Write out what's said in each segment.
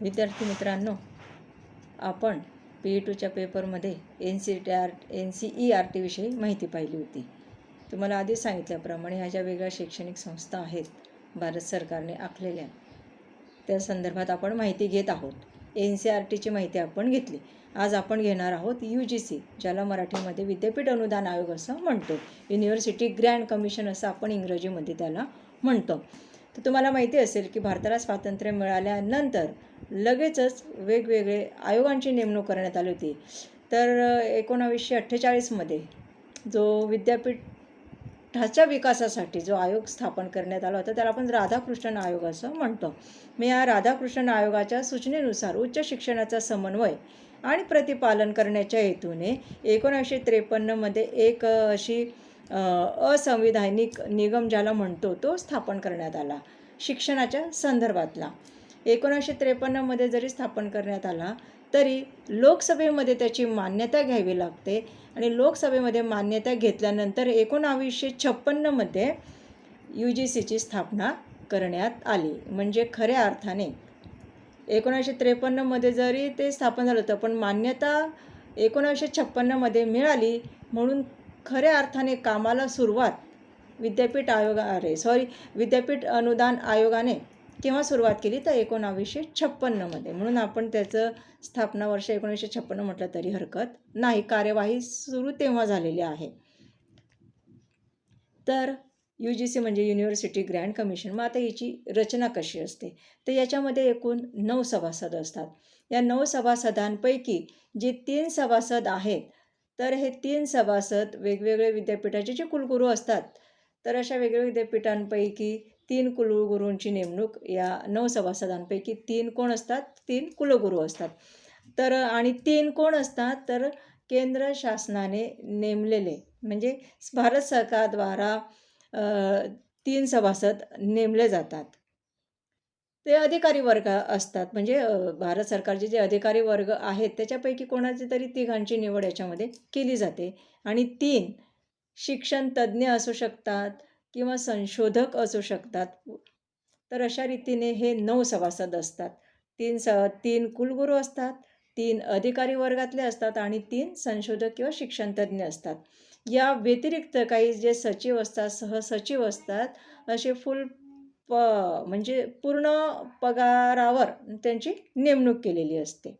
विद्यार्थी मित्रांनो, आपण PE2च्या पेपरमध्ये NCERT विषयी माहिती पाहिली होती. तुम्हाला आधीच सांगितल्याप्रमाणे ह्या ज्या वेगळ्या शैक्षणिक संस्था आहेत भारत सरकारने आखलेल्या, त्या संदर्भात आपण माहिती घेत आहोत. NCERTची माहिती आपण घेतली. आज आपण घेणार आहोत UGC, ज्याला मराठीमध्ये विद्यापीठ अनुदान आयोग असं म्हणतो. युनिव्हर्सिटी ग्रँट कमिशन असं आपण इंग्रजीमध्ये त्याला म्हणतो. तर तुम्हाला माहिती असेल की भारताला स्वातंत्र्य मिळाल्यानंतर लगेचच वेगवेगळे आयोगांची नेमणूक करण्यात आली होती. तर 1948मध्ये जो विद्यापीठाच्या विकासासाठी जो आयोग स्थापन करण्यात आला होता त्याला आपण राधाकृष्णन आयोग असं म्हणतो. मी या राधाकृष्णन आयोगाच्या सूचनेनुसार उच्च शिक्षणाचा समन्वय आणि प्रतिपालन करण्याच्या हेतूने 1953मध्ये एक अशी असंविधानिक निगम ज्याला म्हणतो तो स्थापन करण्यात आला शिक्षणाच्या संदर्भातला. 1953मध्ये जरी स्थापन करण्यात आला तरी लोकसभेमध्ये त्याची मान्यता घ्यावी लागते आणि लोकसभेमध्ये मान्यता घेतल्यानंतर 1956मध्ये UGCची स्थापना करण्यात आली. म्हणजे खऱ्या अर्थाने 1953मध्ये जरी ते स्थापन झालं होतं पण मान्यता 1956मध्ये मिळाली, म्हणून खऱ्या अर्थाने कामाला सुरुवात विद्यापीठ अनुदान आयोगाने केव्हा सुरुवात केली तर 1956मध्ये. म्हणून आपण त्याचं स्थापना वर्ष 1956 म्हटलं तरी हरकत नाही. कार्यवाही सुरू तेव्हा झालेली आहे. तर UGC म्हणजे युनिव्हर्सिटी ग्रँट कमिशन. मग आता याची रचना कशी असते तर याच्यामध्ये एकूण 9 सभासद असतात. या 9 सभासदांपैकी जे 3 सभासद आहेत तर हे 3 सभासद वेगवेगळे विद्यापीठाचे जे कुलगुरू असतात, तर अशा वेगवेगळ्या विद्यापीठांपैकी 3 कुलगुरूंची नेमणूक या 9 सभासदांपैकी 3 कोण असतात? 3 कुलगुरू असतात. तर आणि 3 कोण असतात तर केंद्र शासनाने नेमलेले, म्हणजे भारत सरकारद्वारा 3 सभासद नेमले जातात. ते अधिकारी वर्ग असतात. म्हणजे भारत सरकारचे जे अधिकारी वर्ग आहेत त्याच्यापैकी कोणाची तरी 3घांची निवड याच्यामध्ये केली जाते. आणि 3 शिक्षण तज्ज्ञ असू शकतात किंवा संशोधक असू शकतात. तर अशा रीतीने हे 9 सभासद असतात. 3 कुलगुरू असतात, 3 अधिकारी वर्गातले असतात आणि 3 संशोधक किंवा शिक्षण तज्ज्ञ असतात. या व्यतिरिक्त काही जे सचिव असतात, सहसचिव असतात, असे म्हणजे पूर्ण पगारावर त्यांची नेमणूक केलेली असते.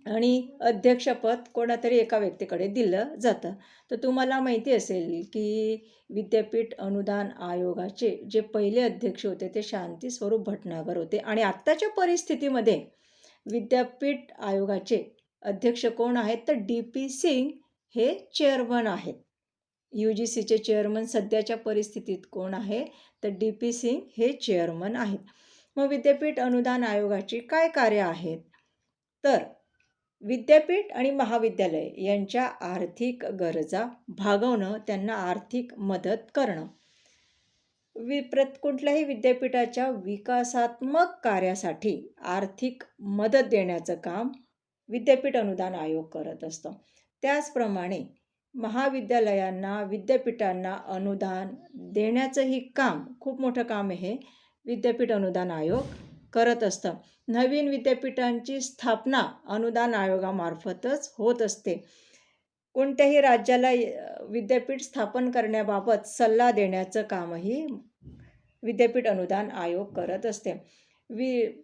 आणि अध्यक्षपद कोणातरी एका व्यक्तीकडे दिलं जातं. तर तुम्हाला माहिती असेल की विद्यापीठ अनुदान आयोगाचे जे पहिले अध्यक्ष होते ते शांती स्वरूप भटनागर होते. आणि आत्ताच्या परिस्थितीमध्ये विद्यापीठ आयोगाचे अध्यक्ष कोण आहेत तर DP सिंग हे चेअरमन आहेत. UGCचे चेअरमन सध्याच्या परिस्थितीत कोण आहे तर DP सिंग हे चेअरमन आहेत. मग विद्यापीठ अनुदान आयोगाची काय कार्य आहेत तर विद्यापीठ आणि महाविद्यालय यांच्या आर्थिक गरजा भागवणं, त्यांना आर्थिक मदत करणं. कुठल्याही विद्यापीठाच्या विकासात्मक कार्यासाठी आर्थिक मदत देण्याचं काम विद्यापीठ अनुदान आयोग करत असतं. त्याचप्रमाणे महाविद्यालयांना, विद्यापीठांना अनुदान देण्याचंही काम, खूप मोठं काम हे विद्यापीठ अनुदान आयोग करत असतं. नवीन विद्यापीठांची स्थापना अनुदान आयोगामार्फतच होत असते. कोणत्याही राज्याला विद्यापीठ स्थापन करण्याबाबत सल्ला देण्याचं कामही विद्यापीठ अनुदान आयोग करत असते.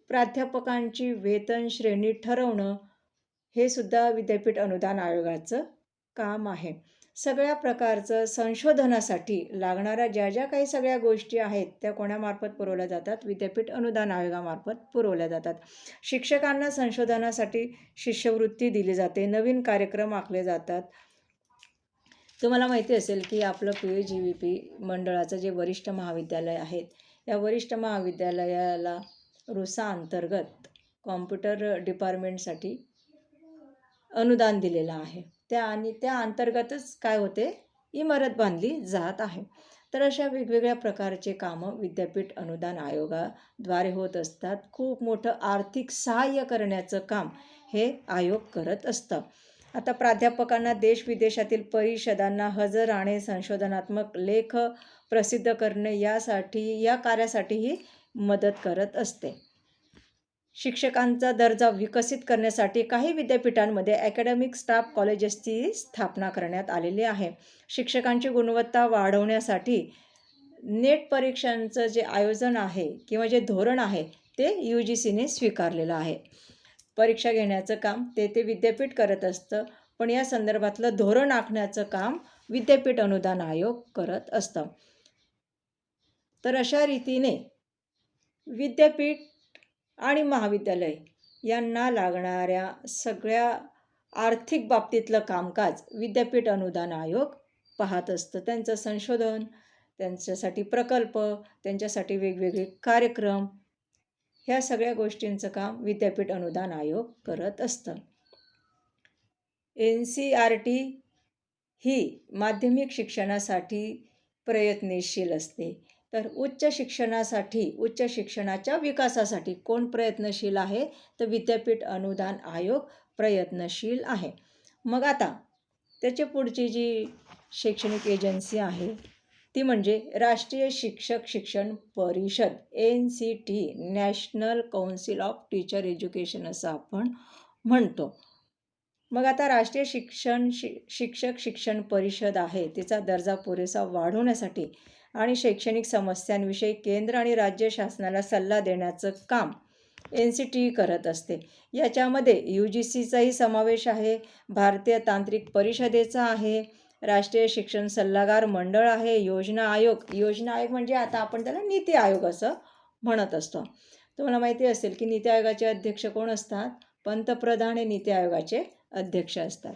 प्राध्यापकांची वेतन श्रेणी ठरवणं हे सुद्धा विद्यापीठ अनुदान आयोगाचं काम आहे. सगळ्या प्रकारचं संशोधनासाठी लागणाऱ्या ज्या काही सगळ्या गोष्टी आहेत त्या कोणामार्फत पुरवल्या जातात? विद्यापीठ अनुदान आयोगामार्फत पुरवल्या जातात. शिक्षकांना संशोधनासाठी शिष्यवृत्ती दिली जाते, नवीन कार्यक्रम आखले जातात. तुम्हाला माहिती असेल की आपलं PGVP मंडळाचं जे वरिष्ठ महाविद्यालय आहेत, या वरिष्ठ महाविद्यालयाला रुसा अंतर्गत कॉम्प्युटर डिपार्टमेंटसाठी अनुदान दिलेलं आहे. त्या अंतर्गतच काय होते, इमारत बांधली जात आहे. तर अशा वेगवेगळ्या प्रकारचे कामं विद्यापीठ अनुदान आयोगाद्वारे होत असतात. खूप मोठं आर्थिक सहाय्य करण्याचं काम हे आयोग करत असतं. आता प्राध्यापकांना देश-विदेशातील परिषदांना हजर राहणे, संशोधनात्मक लेख प्रसिद्ध करणे या कार्यासाठीही मदत करत असते. शिक्षकांचा दर्जा विकसित करण्यासाठी काही विद्यापीठांमध्ये अकॅडमिक स्टाफ कॉलेजेसची स्थापना करण्यात आलेली आहे. शिक्षकांची गुणवत्ता वाढवण्यासाठी नेट परीक्षांचं जे आयोजन आहे किंवा जे धोरण आहे ते UGCने स्वीकारलेलं आहे. परीक्षा घेण्याचं काम ते विद्यापीठ करत असतं, पण या संदर्भातलं धोरण आखण्याचं काम विद्यापीठ अनुदान आयोग करत असतं. तर अशा रीतीने विद्यापीठ आणि महाविद्यालय यांना लागणाऱ्या सगळ्या आर्थिक बाबतीतलं कामकाज विद्यापीठ अनुदान आयोग पाहत असतं. त्यांचं संशोधन, त्यांच्यासाठी प्रकल्प, त्यांच्यासाठी वेगवेगळे कार्यक्रम, ह्या सगळ्या गोष्टींचं काम विद्यापीठ अनुदान आयोग करत असतं. NCERT ही माध्यमिक शिक्षणासाठी प्रयत्नशील असते. तर उच्च शिक्षणाच्या विकासासाठी कोण प्रयत्नशील आहे? तर विद्यापीठ अनुदान आयोग प्रयत्नशील आहे. मग आता त्याची पुढची जी शैक्षणिक एजन्सी आहे ती म्हणजे राष्ट्रीय शिक्षक शिक्षण परिषद, NCT, national council of teacher education असं आपण म्हणतो. मग आता राष्ट्रीय शिक्षक शिक्षण परिषद आहे, तिचा दर्जा पुरेसा वाढवण्यासाठी आणि शैक्षणिक समस्यांविषयी केंद्र आणि राज्य शासनाला सल्ला देण्याचं काम NCT करत असते. याच्यामध्ये UGCचाही समावेश आहे, भारतीय तांत्रिक परिषदेचा आहे, राष्ट्रीय शिक्षण सल्लागार मंडळ आहे, योजना आयोग म्हणजे आता आपण त्याला नीती आयोग असं म्हणत असतो. तुम्हाला माहिती असेल की नीती आयोगाचे अध्यक्ष कोण असतात? पंतप्रधान हे नीती आयोगाचे अध्यक्ष असतात.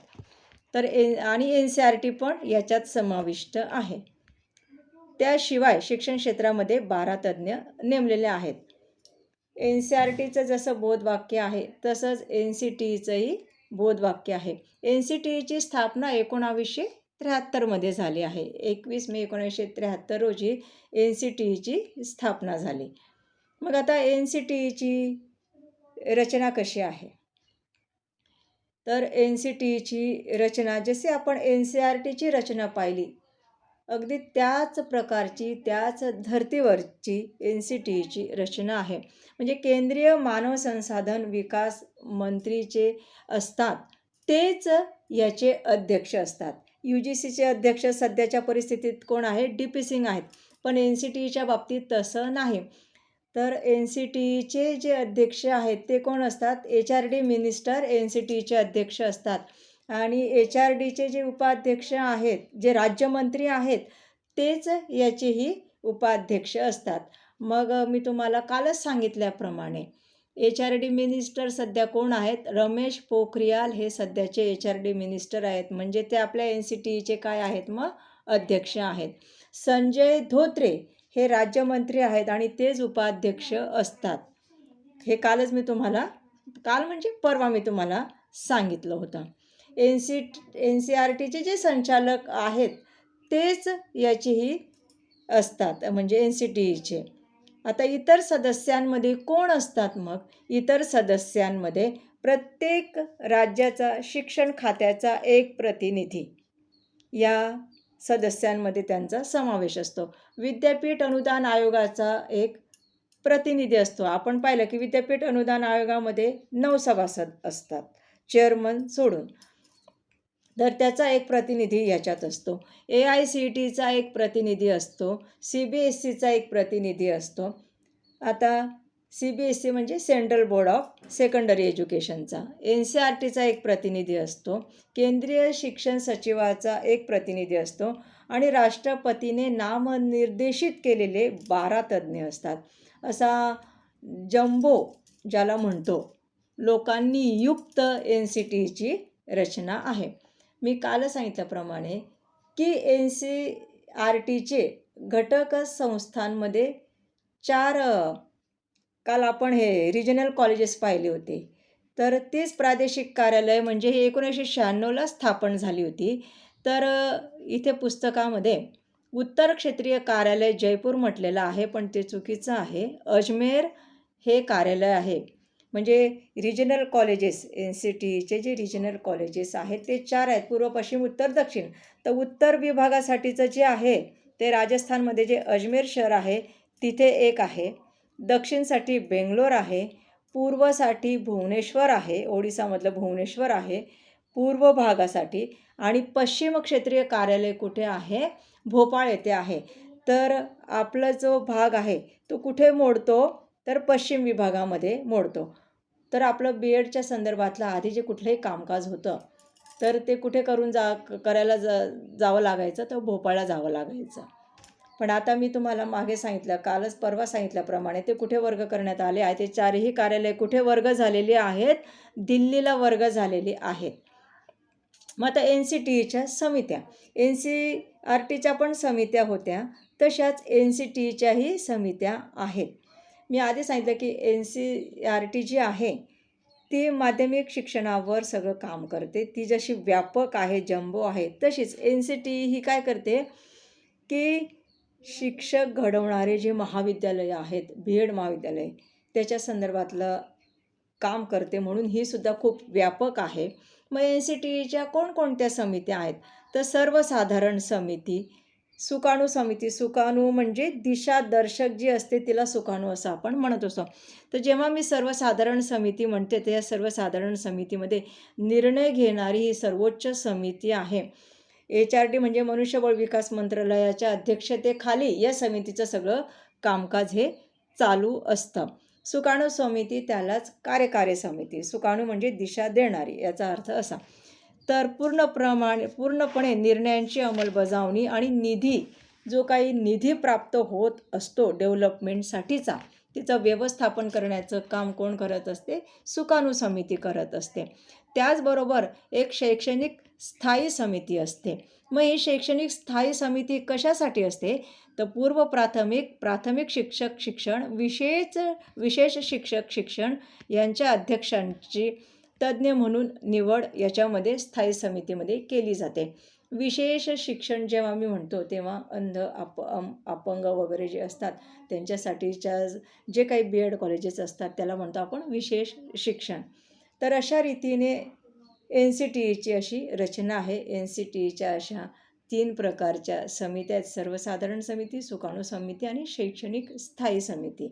तर आणि NCERT पण याच्यात समाविष्ट आहे. त्याशिवाय शिक्षण क्षेत्रामध्ये 12 तज्ज्ञ नेमलेले आहेत. NCERTचं जसं बोधवाक्य आहे तसंच NCTचंही बोधवाक्य आहे. NCTची स्थापना 1973 मध्ये झाली आहे. 21 मे 1973 रोजी NCTची स्थापना झाली. मग आता NCTची रचना कशी आहे? तर NCTची रचना जशी आपण NCERTची रचना पाहिली, अगदी त्याच प्रकारची, त्याच धर्तीवरची NCTची रचना आहे. म्हणजे केंद्रीय मानव संसाधन विकास मंत्रीचे असतात, तेच याचे अध्यक्ष असतात. UGCचे अध्यक्ष सध्याच्या परिस्थितीत कोण आहे? DP सिंग आहेत. पण NCTच्या बाबतीत तसं नाही. तर NCTचे जे अध्यक्ष आहेत ते कोण असतात? HRD मिनिस्टर NCTचे अध्यक्ष असतात. आणि HRDचे जे उपाध्यक्ष आहेत, जे राज्यमंत्री आहेत, तेच याचेही उपाध्यक्ष असतात. मग मी तुम्हाला कालच सांगितल्याप्रमाणे HRD मिनिस्टर सध्या कोण आहेत? रमेश पोखरियाल हे सध्याचे HRD मिनिस्टर आहेत. म्हणजे ते आपल्या NCTचे काय आहेत? मग अध्यक्ष आहेत. संजय धोत्रे हे राज्यमंत्री आहेत आणि तेच उपाध्यक्ष असतात. हे काल म्हणजे परवा मी तुम्हाला सांगितलं होतं. NCERTचे जे संचालक आहेत तेच याचेही असतात, म्हणजे NCTचे. आता इतर सदस्यांमध्ये कोण असतात? मग इतर सदस्यांमध्ये प्रत्येक राज्याचा शिक्षण खात्याचा एक प्रतिनिधी या सदस्यांमध्ये त्यांचा समावेश असतो. विद्यापीठ अनुदान आयोगाचा एक प्रतिनिधी असतो. आपण पाहिलं की विद्यापीठ अनुदान आयोगामध्ये 9 सभासद असतात, चेअरमन सोडून. तर त्याचा एक प्रतिनिधी याच्यात असतो. AICTEचा एक प्रतिनिधी असतो. CBSEचा एक प्रतिनिधी असतो. आता CBSE म्हणजे सेंट्रल बोर्ड ऑफ सेकंडरी एज्युकेशनचा. NCERTचा एक प्रतिनिधी असतो. केंद्रीय शिक्षण सचिवाचा एक प्रतिनिधी असतो आणि राष्ट्रपतीने नामनिर्देशित केलेले 12 तज्ज्ञ असतात. असा जम्बो ज्याला म्हणतो, लोकांनी युक्त NCTची रचना आहे. मी काल सांगितल्याप्रमाणे की NCERTचे घटक संस्थांमध्ये 4 काल आपण हे रिजनल कॉलेजेस पाहिले होते. तर तीच प्रादेशिक कार्यालय म्हणजे हे 1996ला स्थापन झाली होती. तर इथे पुस्तकामध्ये उत्तर क्षेत्रीय कार्यालय जयपूर म्हटलेलं आहे, पण ते चुकीचं आहे. अजमेर हे कार्यालय आहे. म्हणजे रिजनल कॉलेजेस NCTचे जे रिजनल कॉलेजेस आहेत ते 4 आहेत, पूर्व, पश्चिम, उत्तर, दक्षिण. तर उत्तर विभागासाठीचं जे आहे ते राजस्थानमध्ये जे अजमेर शहर आहे तिथे एक आहे. दक्षिणसाठी बेंगलोर आहे. पूर्वसाठी भुवनेश्वर आहे, ओडिसामधलं भुवनेश्वर आहे पूर्व भागासाठी, आणि पश्चिम क्षेत्रीय कार्यालय कुठे आहे? भोपाळ येथे आहे. तर आपला जो भाग आहे तो कुठे मोडतो? तर पश्चिम विभागामध्ये मोडतो. तर आपलं बी एडच्या संदर्भातलं आधी जे कुठलंही कामकाज होतं तर ते कुठे करायला जावं लागायचं? तर भोपाळला जावं लागायचं. पण आता मी तुम्हाला मागे सांगितलं, कालच परवा सांगितल्याप्रमाणे ते कुठे वर्ग करण्यात आले आहे? ते चारही कार्यालय कुठे वर्ग झालेली आहेत? दिल्लीला वर्ग झालेली आहेत. मग आता NCTEच्या समित्या, NCERTच्या पण समित्या होत्या, तशाच NCTEच्याही समित्या आहेत. मी आधी सांगितलं की NCERT जी आहे ती माध्यमिक शिक्षणावर सगळं काम करते. ती जशी व्यापक आहे, जम्बो आहे, तशीच NCTE ही काय करते की शिक्षक घडवणारे जे महाविद्यालय आहेत, B.Ed महाविद्यालय, त्याच्या संदर्भातलं काम करते, म्हणून ही सुद्धा खूप व्यापक आहे. मग NCTEच्या कोणकोणत्या समित्या आहेत? तर सर्वसाधारण समिती, सुकाणू समिती, सुकाणू म्हणजे दिशादर्शक जी असते तिला सुकाणू असं आपण म्हणत असतो. तर जेव्हा मी सर्वसाधारण समिती म्हणते तर या सर्वसाधारण समितीमध्ये निर्णय घेणारी ही सर्वोच्च समिती आहे. HRD म्हणजे मनुष्यबळ विकास मंत्रालयाच्या अध्यक्षतेखाली या समितीचं सगळं कामकाज हे चालू असतं. सुकाणू समिती त्यालाच कार्यकारी समिती, सुकाणू म्हणजे दिशा देणारी याचा अर्थ असा. तर पूर्णपणे निर्णयांची अंमलबजावणी आणि निधी, जो काही निधी प्राप्त होत असतो डेव्हलपमेंटसाठीचा, तिचं व्यवस्थापन करण्याचं काम कोण करत असते? सुकाणू समिती करत असते. त्याचबरोबर एक शैक्षणिक स्थायी समिती असते. मग ही शैक्षणिक स्थायी समिती कशासाठी असते? तर पूर्व प्राथमिक, प्राथमिक शिक्षक शिक्षण, विशेष शिक्षक शिक्षण यांच्या अध्यक्षांची तज्ज्ञ म्हणून निवड याच्यामध्ये स्थायी समितीमध्ये केली जाते. विशेष शिक्षण जेव्हा मी म्हणतो तेव्हा अंध, अपंग वगैरे जे असतात त्यांच्यासाठीच्या जे काही B.Ed कॉलेजेस असतात त्याला म्हणतो आपण विशेष शिक्षण. तर अशा रीतीने NCTEची अशी रचना आहे. NCTEच्या अशा 3 प्रकारच्या समित्या आहेत: सर्वसाधारण समिती, सुकाणू समिती आणि शैक्षणिक स्थायी समिती.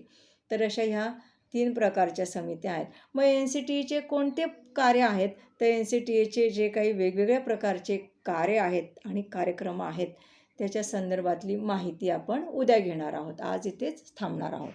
तर अशा ह्या 3 प्रकारच्या समित्या आहेत. मग NCTEचे कोणते कार्य आहेत? तर NCTEचे जे काही वेगवेगळ्या प्रकारचे कार्य आहेत आणि कार्यक्रम आहेत त्याच्या संदर्भातली माहिती आपण उद्या घेणार आहोत. आज इथेच थांबणार आहोत.